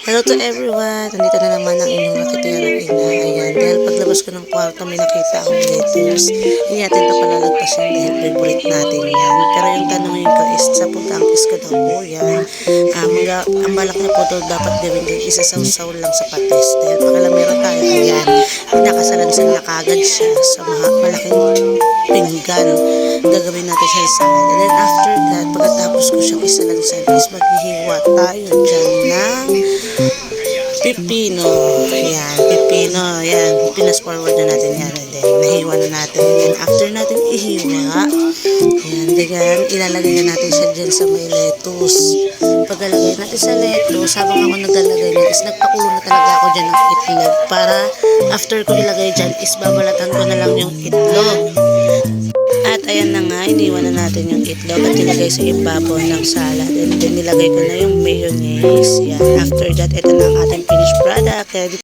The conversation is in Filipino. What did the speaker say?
Hello to everyone! Nandito na naman ang inyong rakitirang ina. Ayan, dahil paglabas ko ng kwarto, may nakita akong lettuce. Hindi natin ito palalagpasin dahil favorite natin yan. Pero yung tanongin ko is, sa putangkis ko daw po yan. Ang balak na po daw dapat gawin din, isasawsaw lang sa patis. Dahil pakalamero tayo, ayan, nakasalansan na kagad siya sa mga malaking pinggan. Gagawin natin siya sa salad. And then after that, pagkatapos ko siyang isalansan is maghihiwa tayo dyan ng pipino. Ayan, pipino. Ayan, pinas forward na natin yan. And then, nahiwa na natin. And then, after natin ihiwa, ayan, then, ilalagay na natin siya dyan sa may lettuce. Paglalagay natin sa lettuce, habang ako naglalagay na, is nagpakulo na talaga ako dyan ng itlog. Para, after ko ilagay dyan, is babalatan ko na lang yung itlog. At ayan na nga, iniwan na natin yung itlog at nilagay sa ibabaw ng salad. And then nilagay ko na yung mayonnaise. Yan. After that, ito na ang ating finished product. Kaya